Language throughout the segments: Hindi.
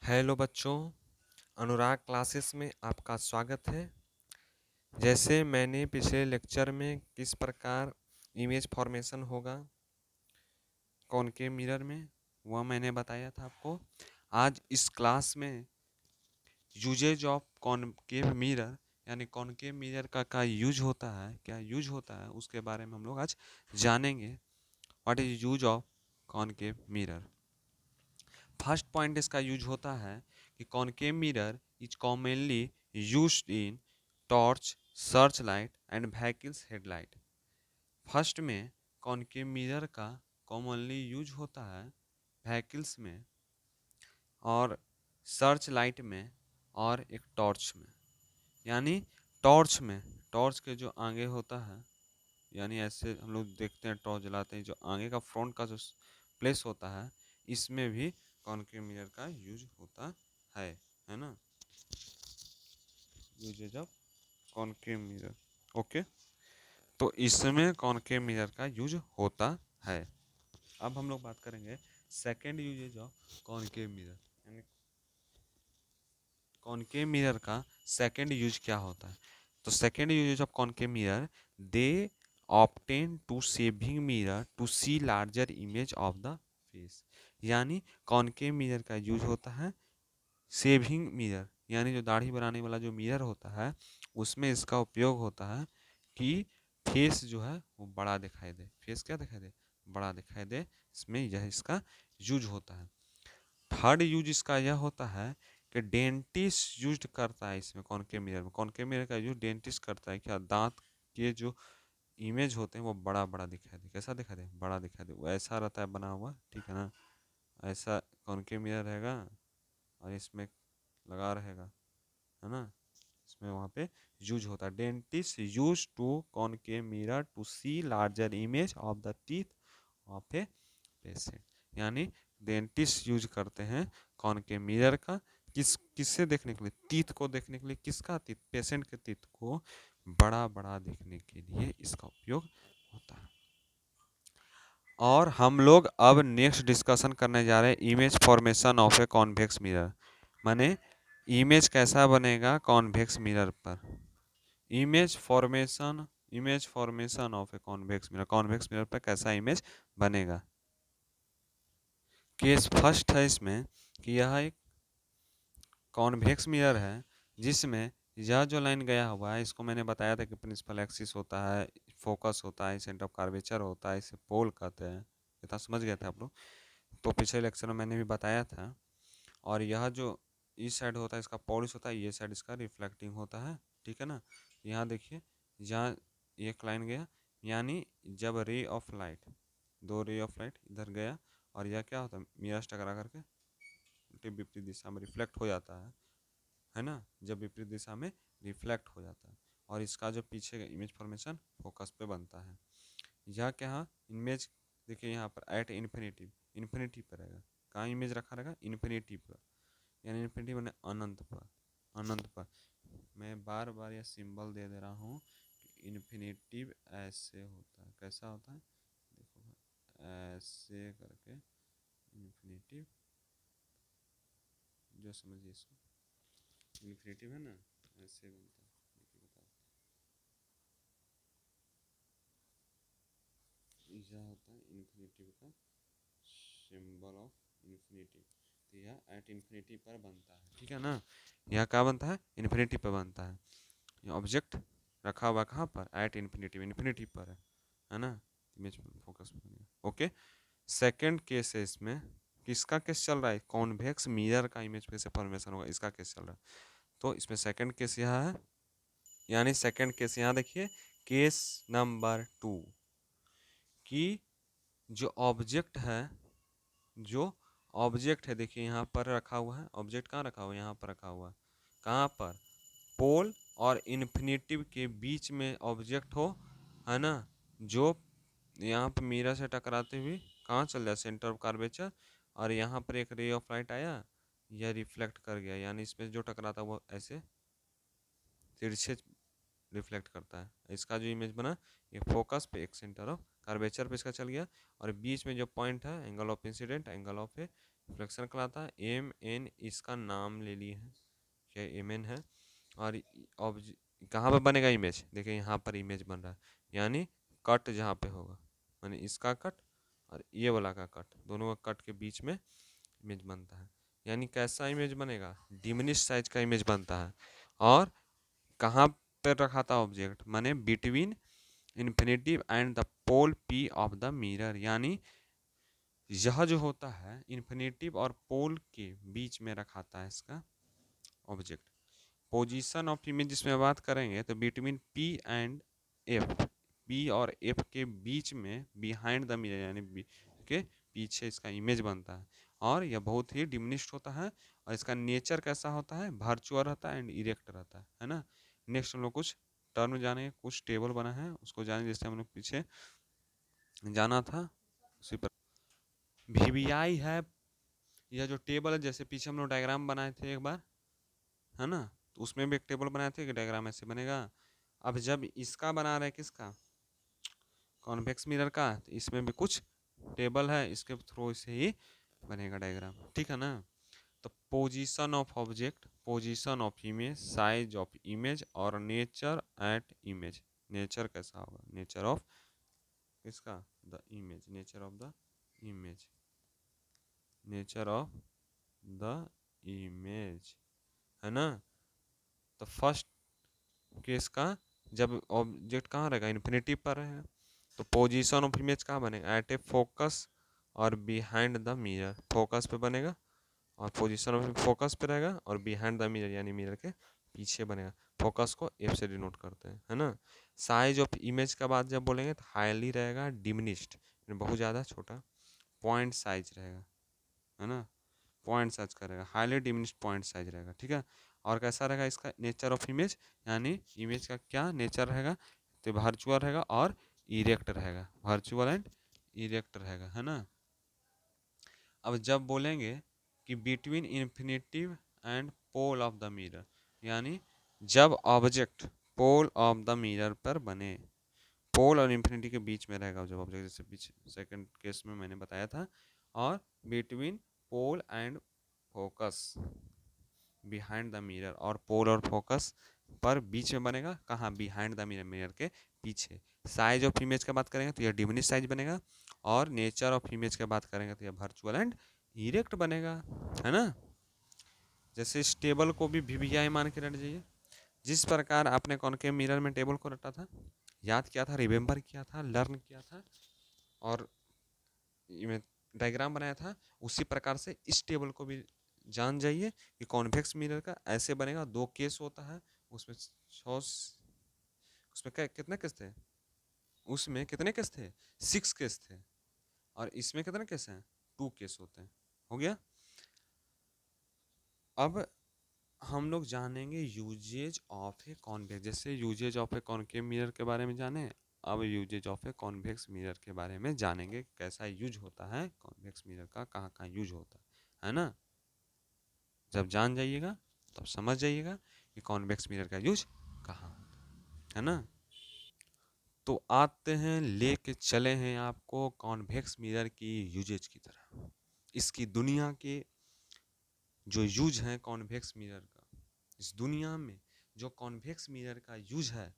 हेलो बच्चों, अनुराग क्लासेस में आपका स्वागत है। जैसे मैंने पिछले लेक्चर में किस प्रकार इमेज फॉर्मेशन होगा कॉनकेव मिरर में वह मैंने बताया था आपको। आज इस क्लास में यूजेज ऑफ कॉनकेव मिरर यानी कॉनकेव मिरर का यूज होता है, क्या यूज होता है उसके बारे में हम लोग आज जानेंगे। What is use of concave mirror. First point इसका यूज होता है कि concave mirror is commonly used in torch, search light and vehicles headlight. First में कॉनकेव मिरर का कॉमनली यूज होता है व्हीकल्स में और सर्च लाइट में और एक टॉर्च में। यानी टॉर्च में, टॉर्च के जो आगे होता है, यानी ऐसे हम लोग देखते हैं टॉर्च जलाते हैं, जो आगे का फ्रंट का जो प्लेस होता है इसमें भी कॉनकेव मिरर का यूज होता है ना। Uses of concave mirror, okay. तो इसमें कॉनकेव मिरर का यूज होता है। अब हम लोग बात करेंगे second uses of concave mirror, यानी कॉनकेव मिरर का सेकेंड यूज क्या होता है। तो second use of concave mirror, they obtain to shaving mirror to see larger image of the face. यानी कॉनकेव मिरर का यूज होता है सेविंग मिरर, यानी जो दाढ़ी बनाने वाला जो मिरर होता है उसमें इसका उपयोग होता है कि फेस जो है वो बड़ा दिखाई दे। फेस क्या दिखाई दे? बड़ा दिखाई दे। इसमें यह इसका यूज होता है। थर्ड यूज इसका यह होता है कि डेंटिस्ट यूज करता है इसमें कॉनकेव मिरर में। कॉनकेव मिरर का यूज डेंटिस्ट करता है क्या दांत के जो इमेज होते हैं वो बड़ा बड़ा दिखाई दे। कैसा दिखाई दे? बड़ा दिखाई दे। वो ऐसा रहता है बना हुआ, ठीक है ना। ऐसा कॉनकेव मिरर रहेगा और इसमें लगा रहेगा, है ना। इसमें वहाँ पे यूज होता है। Dentist use to concave mirror to see larger image of the teeth of a patient. यानी डेंटिस्ट यूज करते हैं कॉनकेव मिरर का किससे देखने के लिए? टीथ को देखने के लिए। किसका टीथ? पेशेंट के टीथ को बड़ा बड़ा देखने के लिए इसका उपयोग होता है। और हम लोग अब नेक्स्ट डिस्कशन करने जा रहे हैं image formation of a convex mirror. माने इमेज कैसा बनेगा कॉन्वेक्स मिरर पर। Image formation of a convex mirror पर कैसा इमेज बनेगा। केस फर्स्ट है इसमें कि यह एक कॉन्वेक्स मिरर है जिसमें यह जो लाइन गया हुआ है इसको मैंने बताया था कि प्रिंसिपल एक्सिस होता है, फोकस होता है, सेंटर ऑफ कर्वेचर होता है, इसे पोल कहते हैं। इतना समझ गए थे आप लोग? तो पिछले लेक्चर में मैंने भी बताया था। और यह जो इस साइड होता है इसका पॉलिश होता है, ये साइड इसका रिफ्लेक्टिंग होता है, ठीक है ना। यहाँ देखिए, यहाँ एक लाइन गया, यानी जब रे ऑफ लाइट, दो रे ऑफ लाइट इधर गया और यह क्या होता है मिरर से टकरा करके उल्टी विपरीत दिशा में रिफ्लेक्ट हो जाता है ना। जब विपरीत दिशा में रिफ्लेक्ट हो जाता है और इसका जो पीछे का इमेज फॉर्मेशन फोकस पे बनता है। यह क्या इमेज देखिए यहाँ पर एट इन्फिनिटी, इन्फिनिटी पर रहेगा। कहाँ इमेज रखा रहेगा? इन्फिनिटी पर, यानी इन्फिनिटी मैंने अनंत पर, अनंत पर। मैं बार बार यह सिंबल दे दे रहा हूँ कि इन्फिनिटिव ऐसे होता है। कैसा होता है? देखो ऐसे करके इन्फिनिटिव, जो समझिए इसको, इन्फिनिटिव है ना, ऐसे बनता है। देखिए बताओ, यह होता है इन्फिनिटिव का सिंबल ऑफ इन्फिनिटिव। तो यह एट इन्फिनिटी पर बनता है, ठीक है ना। यह क्या बनता है? इन्फिनिटी पर बनता है। ये ऑब्जेक्ट रखा हुआ कहाँ पर? एट इन्फिनिटी, इन्फिनिटी पर है ना। इमेज फोकस में, ओके। सेकंड केस है इसमें, किसका केस चल रहा है? कॉन्वेक्स मिरर का इमेज कैसे फॉर्मेशन होगा, इसका केस चल रहा है। तो इसमें सेकंड केस यह है, यानी सेकंड केस यहाँ देखिए, केस नंबर 2 कि जो ऑब्जेक्ट है, जो ऑब्जेक्ट है देखिए यहाँ पर रखा हुआ है। ऑब्जेक्ट कहाँ रखा हुआ है? यहाँ पर रखा हुआ है। कहाँ पर? पोल और इन्फिनिटिव के बीच में ऑब्जेक्ट हो, है ना, जो यहाँ पर मिरर से टकराते हुए कहाँ चल जाए? Centre of curvature. और यहाँ पर एक रे ऑफ लाइट आया, यह रिफ्लेक्ट कर गया, यानी इसमें जो टकराता वो ऐसे तिरछे रिफ्लेक्ट करता है। इसका जो इमेज बना ये फोकस पे, एक सेंटर ऑफ कर्वेचर पे इसका चल गया और बीच में जो पॉइंट है angle of incident, angle of a reflection कहलाता है। एम एन इसका नाम ले लिए हैं, क्या एम एन है। और ऑब्ज कहाँ पर बनेगा इमेज, देखिए यहाँ पर इमेज बन रहा है, यानी कट जहाँ पे होगा, यानी इसका कट और ये वाला का कट, दोनों का कट के बीच में इमेज बनता है। यानी कैसा इमेज बनेगा, डिमिनिश साइज का इमेज बनता है। और कहाँ पर रखा था ऑब्जेक्ट, माने between infinitive and the pole P of the mirror, यानी यह जो होता है इन्फिनिटिव और पोल के बीच में रखा था इसका ऑब्जेक्ट। पोजीशन ऑफ इमेज जिसमें बात करेंगे तो between P and F, P और एफ के बीच में बिहाइंड द मिरर, यानी के पीछे इसका इमेज बनता है। और यह बहुत ही डिमिनिश्ड होता है। और इसका नेचर कैसा होता है, वर्चुअल रहता है एंड इरेक्ट रहता है ना। नेक्स्ट हम लोग कुछ टर्म जाने, कुछ टेबल बना है उसको जाने, जैसे हम लोग पीछे जाना था उसी पर। वीवीआई है, यह जो टेबल है, जैसे पीछे हम लोग डायग्राम बनाए थे एक बार, है ना, तो उसमें भी एक टेबल बनाए थे कि डायग्राम ऐसे बनेगा। अब जब इसका बना रहे किसका, कॉन्वेक्स मिरर का, तो इसमें भी कुछ टेबल है, इसके थ्रू से ही बनेगा डायग्राम, ठीक है ना। तो position of object, position of image, size of image और नेचर एट इमेज। नेचर कैसा होगा, नेचर ऑफ किसका, the image, nature of the image, nature of the image, है ना। तो फर्स्ट केस का, जब ऑब्जेक्ट कहाँ रहेगा, इन्फिनिटी पर रहेगा, तो पोजीशन ऑफ इमेज कहाँ बनेगा, एट ए फोकस और बिहाइंड द मिरर, फोकस पे बनेगा और पोजीशन ऑफ फोकस पे रहेगा, और बिहाइंड द मिरर यानी मिरर के पीछे बनेगा। फोकस को एफ से डिनोट करते हैं, है ना। साइज ऑफ इमेज का बात जब बोलेंगे तो हाईली रहेगा डिमिनिश्ड, बहुत ज़्यादा छोटा, पॉइंट साइज रहेगा, है ना, पॉइंट साइज का रहेगा, हाईली डिमिनिश्ड पॉइंट साइज रहेगा, ठीक है। और कैसा रहेगा इसका नेचर ऑफ इमेज, यानी इमेज का क्या नेचर रहेगा, तो वर्चुअल रहेगा और इरेक्ट रहेगा, वर्चुअल एंड इरेक्ट रहेगा, है ना। अब जब बोलेंगे कि between infinitive and pole of the mirror, यानी जब object pole of the mirror पर बने, पोल और इन्फिनिटी के बीच में रहेगा जब ऑब्जेक्ट, जैसे पीछे सेकंड केस में मैंने बताया था। और between pole and focus behind the mirror, और पोल और फोकस पर बीच में बनेगा, कहाँ, बिहाइंड द मिरर, मिरर के पीछे। साइज ऑफ इमेज की बात करेंगे तो यह डिमिनिश साइज बनेगा, और नेचर ऑफ इमेज की बात करेंगे तो यह वर्चुअल एंड इरेक्ट बनेगा, है ना। जैसे इस टेबल को भी वीवीआई मान के रट जाइए, जिस प्रकार आपने कॉनकेव मिरर में टेबल को रटा था, याद किया था, रिमेम्बर किया था, लर्न किया था और डायग्राम बनाया था, उसी प्रकार से इस टेबल को भी जान जाइए कि कॉन्वेक्स मिरर का ऐसे बनेगा। दो केस होता है उसमें, उसमें कितने केस थे, उसमें कितने केस थे, 6 केस थे, और इसमें कितने केस हैं, 2 केस होते हैं, हो गया। अब हम लोग जानेंगे यूजेज ऑफ ए कॉन्वेक्स, जैसे uses of a concave mirror के बारे में जाने, अब uses of a convex mirror के बारे में जानेंगे, कैसा यूज होता है कॉन्वेक्स मिरर का, कहाँ कहाँ यूज होता है ना। जब जान जाइएगा तब समझ जाइएगा कि कॉन्वेक्स मिरर का यूज कहाँ है ना। तो आते हैं, लेके चले हैं आपको कॉन्वेक्स मिरर की यूजेज की तरह, इसकी दुनिया के जो यूज है कॉन्वेक्स मिरर का, इस दुनिया में जो कॉन्वेक्स मिरर का यूज है,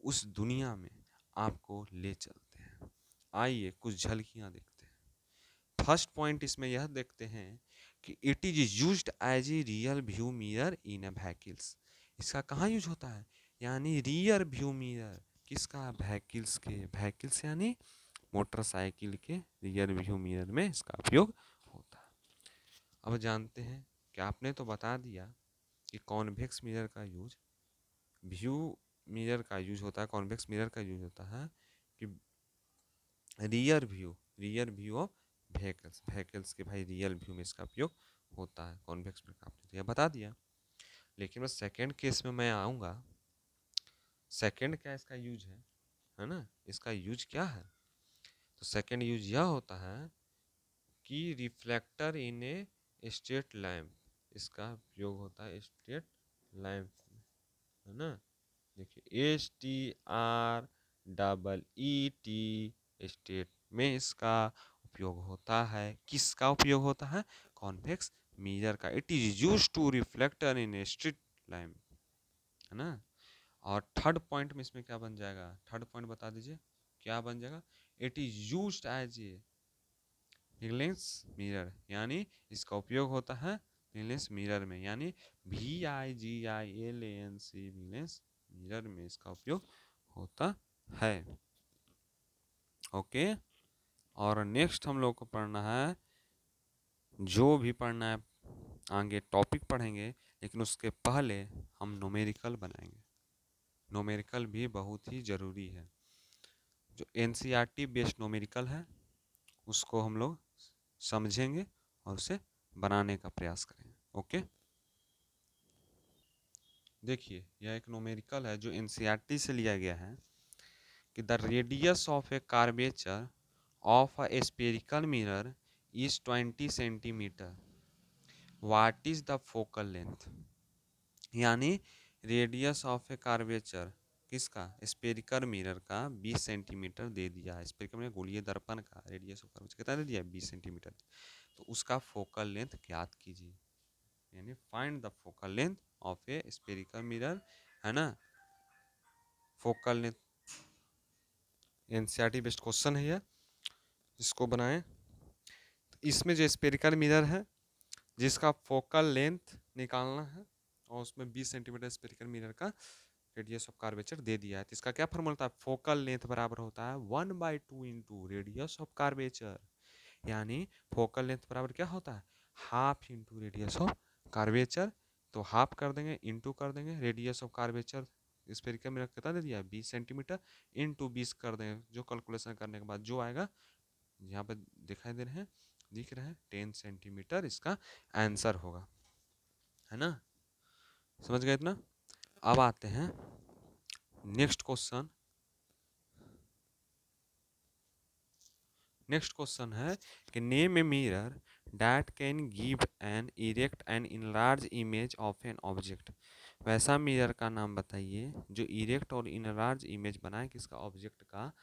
उस दुनिया में आपको ले चलते हैं। आइए कुछ झलकियां देखते हैं। फर्स्ट पॉइंट इसमें यह देखते हैं कि it is used as a real view mirror in a vehicles. इसका कहाँ यूज होता है, यानी रियर व्यू मिरर किसका, व्हीकल्स के, व्हीकल्स यानी मोटरसाइकिल के रियर व्यू मिरर में इसका उपयोग होता है। अब जानते हैं कि आपने तो बता दिया कि कॉन्वेक्स मिरर का यूज, व्यू मिरर का यूज होता है, कॉन्वेक्स मिरर का यूज होता है कि rear view of vehicles, vehicles के भाई रियल व्यू में इसका उपयोग होता है कॉन्वेक्स मिरर का, आपने तो यह बता दिया। लेकिन बस सेकेंड केस में मैं आऊँगा, सेकेंड क्या इसका यूज है ना, इसका यूज क्या है, तो सेकेंड यूज यह होता है कि reflector in a straight lamp, इसका उपयोग होता है स्ट्रेट लैम्प, है ना। देखिए STREET, स्टेट में इसका उपयोग होता है, किसका उपयोग होता है, कॉन्वेक्स मिरर का। It is use to reflector in a street lamp, है ना। और थर्ड पॉइंट में इसमें क्या बन जाएगा, थर्ड पॉइंट बता दीजिए क्या बन जाएगा। It is used as a vigilance mirror, यानी इसका उपयोग होता है विजिलेंस मिरर में, यानी VIGILANC विजिलेंस मिरर में इसका उपयोग होता है। ओके, और नेक्स्ट हम लोग को पढ़ना है, जो भी पढ़ना है आगे टॉपिक पढ़ेंगे, लेकिन उसके पहले हम न्यूमेरिकल बनाएंगे। न्यूमेरिकल भी बहुत ही ज़रूरी है। जो NCERT बेस्ड न्यूमेरिकल है उसको हम लोग समझेंगे और उसे बनाने का प्रयास करेंगे। ओके, देखिए यह एक न्यूमेरिकल है जो NCERT से लिया गया है कि the radius of A curvature of a spherical mirror is 20 centimetre, what is the focal length. यानी रेडियस ऑफ ए कार्वेचर किसका, स्फेरिकल मिरर का 20 सेंटीमीटर दे दिया है। स्फेरिकल मिरर गोलीय दर्पण का रेडियस ऑफ कर्वेचर कितना दे दिया है, 20 सेंटीमीटर। तो उसका फोकल लेंथ ज्ञात कीजिए, यानी find the focal length of A spherical mirror, है ना। Focal length NCERT based question है यह, इसको बनाएं। तो इसमें जो स्फेरिकल मिरर है जिसका फोकल लेंथ निकालना है, और उसमें 20 सेंटीमीटर स्फेरिकल मिरर का रेडियस ऑफ कार्वेचर दे दिया है। तो इसका क्या फॉर्मूला था, फोकल लेंथ बराबर होता है 1/2 इंटू रेडियस ऑफ कार्वेचर, यानी फोकल लेंथ बराबर क्या होता है, half into radius of curvature. तो हाफ कर देंगे, इंटू कर देंगे, radius of curvature spherical mirror कितना दे दिया है 20 सेंटीमीटर, इंटू 20 कर देंगे। जो कैलकुलेशन करने के बाद जो आएगा, यहाँ पे दिखाई दे रहे हैं, दिख रहे हैं 10 सेंटीमीटर इसका आंसर होगा, है ना। समझ गए इतना। अब आते हैं नेक्स्ट क्वेश्चन। नेक्स्ट क्वेश्चन है कि name a mirror that can give an erect and enlarge image of an object. वैसा मिरर का नाम बताइए जो इरेक्ट और इनलार्ज इमेज बनाए किसका, ऑब्जेक्ट का।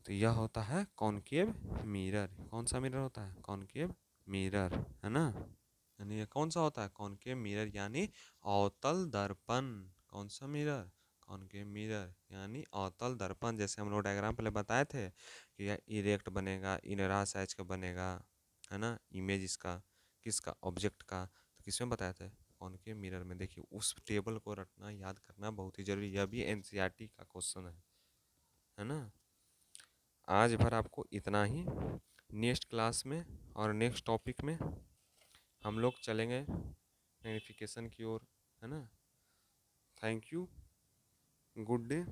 तो यह होता है कॉनकेव मिरर। कौन सा मिरर होता है, कॉनकेव मिरर, है ना। यानी ये कौन सा होता है, कॉनकेव मिरर, यानी अवतल दर्पण। कौन सा मिरर, कॉनकेव मिरर, यानी अवतल दर्पण। जैसे हम लोग डायग्राम पहले बताए थे कि यह इरेक्ट बनेगा, इनरा साइज का बनेगा, है ना, इमेज इसका किसका, ऑब्जेक्ट का। तो किसमें बताए थे, कॉनकेव मिरर में। देखिए उस टेबल को रटना, याद करना बहुत ही जरूरी है। यह भी NCERT का क्वेश्चन है ना। आज भर आपको इतना ही। नेक्स्ट क्लास में और नेक्स्ट टॉपिक में हम लोग चलेंगे मैग्नीफिकेशन की ओर, है ना। Thank you, good day.